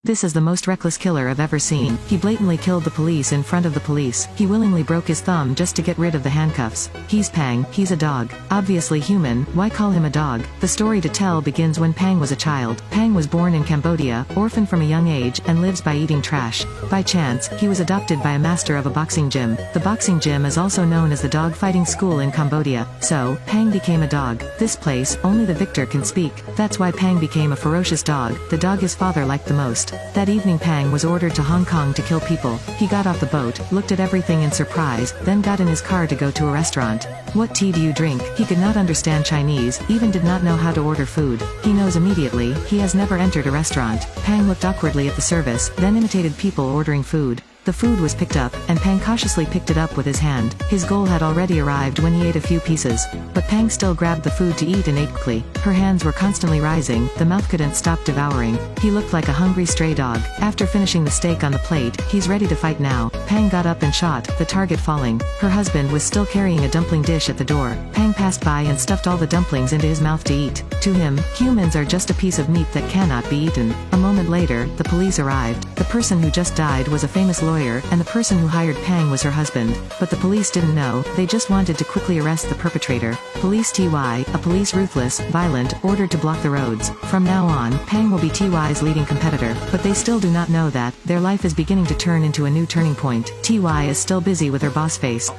This is the most reckless killer I've ever seen. He blatantly killed the police in front of the police. He willingly broke his thumb just to get rid of the handcuffs. He's Pang, he's a dog. Obviously human, why call him a dog? The story to tell begins when Pang was a child. Pang was born in Cambodia, orphaned from a young age, and lives by eating trash. By chance, he was adopted by a master of a boxing gym. The boxing gym is also known as the dog fighting school in Cambodia. So, Pang became a dog. This place, only the victor can speak. That's why Pang became a ferocious dog, the dog his father liked the most. That evening Pang was ordered to Hong Kong to kill people. He got off the boat, looked at everything in surprise, then got in his car to go to a restaurant. What tea do you drink? He could not understand Chinese, even did not know how to order food. He knows immediately, he has never entered a restaurant. Pang looked awkwardly at the service, then imitated people ordering food. The food was picked up, and Pang cautiously picked it up with his hand. His goal had already arrived when he ate a few pieces. But Pang still grabbed the food to eat and ate quickly. Her hands were constantly rising, the mouth couldn't stop devouring. He looked like a hungry stray dog. After finishing the steak on the plate, he's ready to fight now. Pang got up and shot, the target falling. Her husband was still carrying a dumpling dish at the door. Pang passed by and stuffed all the dumplings into his mouth to eat. To him, humans are just a piece of meat that cannot be eaten. A moment later, the police arrived. The person who just died was a famous lawyer, and the person who hired Pang was her husband. But the police didn't know, they just wanted to quickly arrest the perpetrator. Police TY, a police ruthless, violent, ordered to block the roads. From now on, Pang will be TY's leading competitor, but they still do not know that their life is beginning to turn into a new turning point. TY is still busy with her boss face.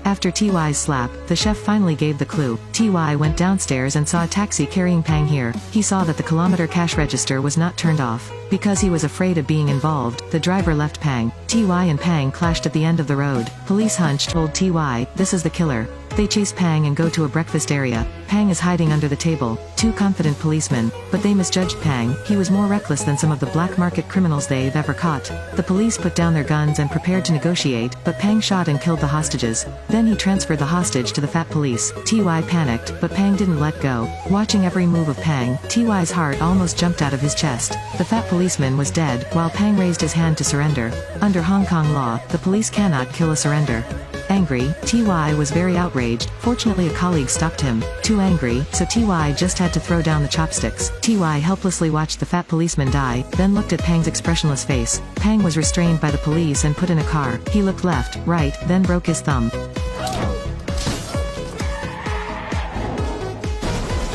After TY's slap, the chef finally gave the clue. TY went downstairs and saw a taxi carrying Pang here. He saw that the kilometer cash register was not turned off. Because he was afraid of being involved, the driver left Pang. TY and Pang clashed at the end of the road. Police Hunch told TY, this is the killer. They chase Pang and go to a breakfast area. Pang is hiding under the table. Two confident policemen. But they misjudged Pang. He was more reckless than some of the black market criminals they've ever caught. The police put down their guns and prepared to negotiate, but Pang shot and killed the hostages. Then he transferred the hostage to the fat police. TY panicked, but Pang didn't let go. Watching every move of Pang, TY's heart almost jumped out of his chest. The fat policeman was dead, while Pang raised his hand to surrender. Under Hong Kong law, the police cannot kill a surrender. Angry, TY was very outraged. Fortunately a colleague stopped him. Too angry, so TY just had to throw down the chopsticks. TY helplessly watched the fat policeman die, then looked at Pang's expressionless face. Pang was restrained by the police and put in a car. He looked left, right, then broke his thumb.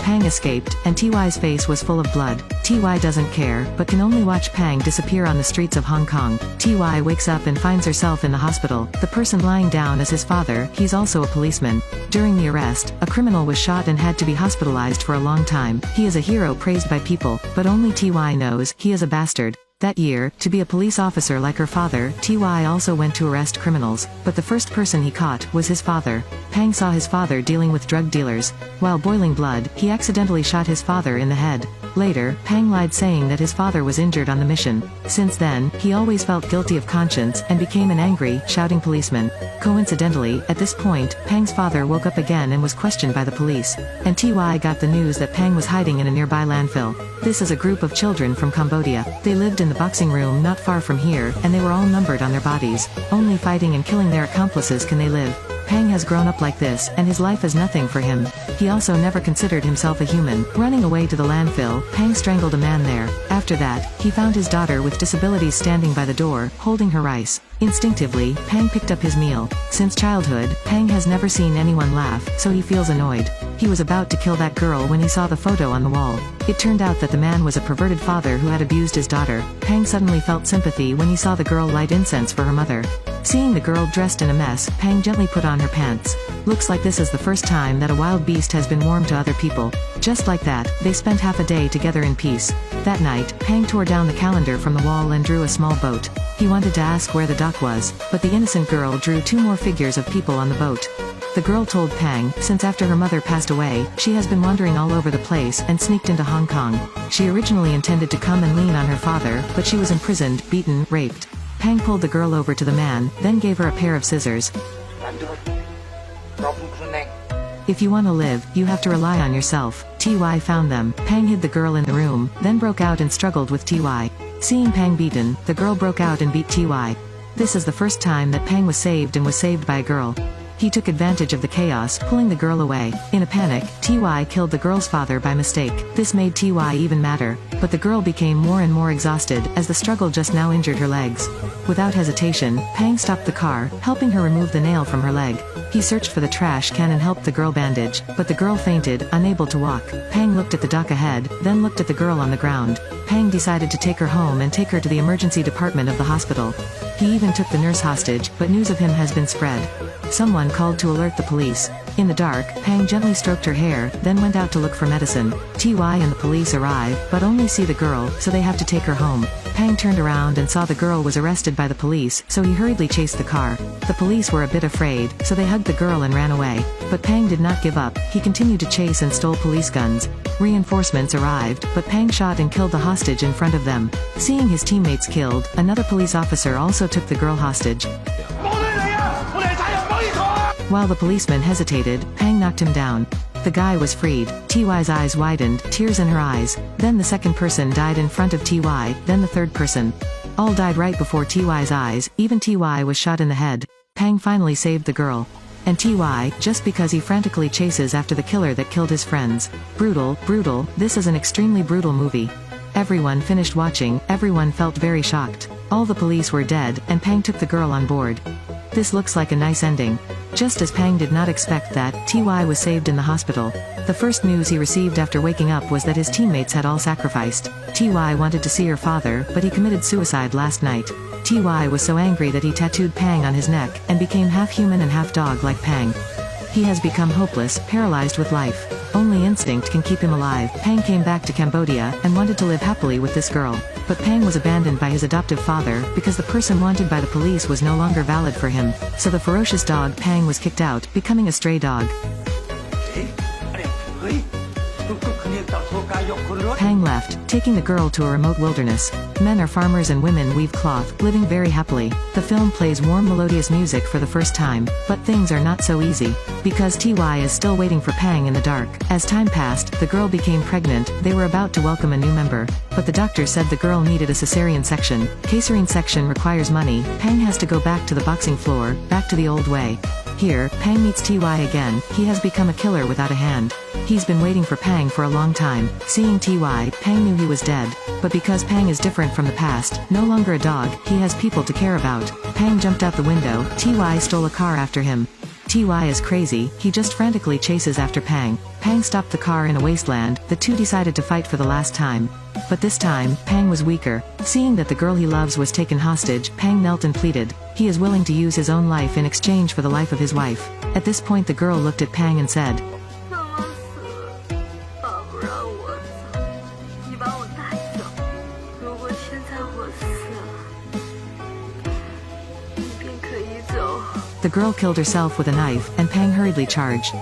Pang escaped, and TY's face was full of blood. TY doesn't care, but can only watch Pang disappear on the streets of Hong Kong. TY wakes up and finds herself in the hospital. The person lying down is his father, he's also a policeman. During the arrest, a criminal was shot and had to be hospitalized for a long time. He is a hero praised by people, but only TY knows, he is a bastard. That year, to be a police officer like her father, TY also went to arrest criminals, but the first person he caught was his father. Pang saw his father dealing with drug dealers. While boiling blood, he accidentally shot his father in the head. Later, Pang lied saying that his father was injured on the mission. Since then, he always felt guilty of conscience and became an angry, shouting policeman. Coincidentally, at this point, Pang's father woke up again and was questioned by the police. And TY got the news that Pang was hiding in a nearby landfill. This is a group of children from Cambodia. They lived in the boxing room not far from here, and they were all numbered on their bodies. Only fighting and killing their accomplices can they live. Pang has grown up like this, and his life is nothing for him. He also never considered himself a human. Running away to the landfill, Pang strangled a man there. After that, he found his daughter with disabilities standing by the door, holding her rice. Instinctively, Pang picked up his meal. Since childhood, Pang has never seen anyone laugh, so he feels annoyed. He was about to kill that girl when he saw the photo on the wall. It turned out that the man was a perverted father who had abused his daughter. Pang suddenly felt sympathy when he saw the girl light incense for her mother. Seeing the girl dressed in a mess, Pang gently put on her pants. Looks like this is the first time that a wild beast has been warm to other people. Just like that, they spent half a day together in peace. That night, Pang tore down the calendar from the wall and drew a small boat. He wanted to ask where the dock was, but the innocent girl drew two more figures of people on the boat. The girl told Pang, since after her mother passed away, she has been wandering all over the place and sneaked into Hong Kong. She originally intended to come and lean on her father, but she was imprisoned, beaten, raped. Pang pulled the girl over to the man, then gave her a pair of scissors. If you want to live, you have to rely on yourself. TY found them. Pang hid the girl in the room, then broke out and struggled with TY. Seeing Pang beaten, the girl broke out and beat TY. This is the first time that Pang was saved and was saved by a girl. He took advantage of the chaos, pulling the girl away. In a panic, Ty killed the girl's father by mistake. This made Ty even madder, but the girl became more and more exhausted, as the struggle just now injured her legs. Without hesitation, Pang stopped the car, helping her remove the nail from her leg. He searched for the trash can and helped the girl bandage, but the girl fainted, unable to walk. Pang looked at the dock ahead, then looked at the girl on the ground. Pang decided to take her home and take her to the emergency department of the hospital. He even took the nurse hostage, but news of him has been spread. Someone called to alert the police. In the dark, Pang gently stroked her hair, then went out to look for medicine. Ty and the police arrive, but only see the girl, so they have to take her home. Pang turned around and saw the girl was arrested by the police, so he hurriedly chased the car. The police were a bit afraid, so they hugged the girl and ran away. But Pang did not give up. He continued to chase and stole police guns. Reinforcements arrived, but Pang shot and killed the hostage in front of them. Seeing his teammates killed, another police officer also took the girl hostage. While the policeman hesitated, Pang knocked him down. The guy was freed. Ty's eyes widened, tears in her eyes. Then the second person died in front of Ty, then the third person. All died right before Ty's eyes, even Ty was shot in the head. Pang finally saved the girl. And Ty, just because he frantically chases after the killer that killed his friends. Brutal, brutal, this is an extremely brutal movie. Everyone finished watching, everyone felt very shocked. All the police were dead, and Pang took the girl on board. This looks like a nice ending. Just as Pang did not expect that, Ty was saved in the hospital. The first news he received after waking up was that his teammates had all sacrificed. Ty wanted to see her father, but he committed suicide last night. Ty was so angry that he tattooed Pang on his neck, and became half human and half dog like Pang. He has become hopeless, paralyzed with life. Only instinct can keep him alive. Pang came back to Cambodia, and wanted to live happily with this girl. But Pang was abandoned by his adoptive father, because the person wanted by the police was no longer valid for him. So the ferocious dog Pang was kicked out, becoming a stray dog. Pang left, taking the girl to a remote wilderness. Men are farmers and women weave cloth, living very happily. The film plays warm melodious music for the first time, but things are not so easy. Because Ty is still waiting for Pang in the dark. As time passed, the girl became pregnant, they were about to welcome a new member. But the doctor said the girl needed a cesarean section. Cesarean section requires money. Pang has to go back to the boxing floor, back to the old way. Here, Pang meets Ty again. He has become a killer without a hand. He's been waiting for Pang for a long time. Seeing Ty, Pang knew he was dead. But because Pang is different from the past, no longer a dog, he has people to care about. Pang jumped out the window. Ty stole a car after him. Ty is crazy, he just frantically chases after Pang. Pang stopped the car in a wasteland. The two decided to fight for the last time. But this time, Pang was weaker. Seeing that the girl he loves was taken hostage, Pang knelt and pleaded. He is willing to use his own life in exchange for the life of his wife. At this point the girl looked at Pang and said, The girl killed herself with a knife, and Pang hurriedly charged.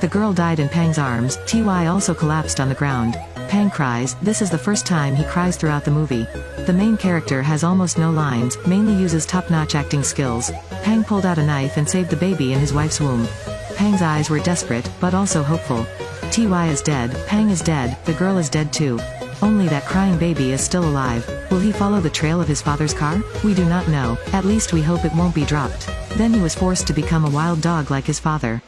The girl died in Pang's arms. Ty also collapsed on the ground. Pang cries. This is the first time he cries throughout the movie. The main character has almost no lines, mainly uses top-notch acting skills. Pang pulled out a knife and saved the baby in his wife's womb. Pang's eyes were desperate, but also hopeful. Ty is dead, Pang is dead, the girl is dead too. Only that crying baby is still alive. Will he follow the trail of his father's car? We do not know. At least we hope it won't be dropped. Then he was forced to become a wild dog like his father.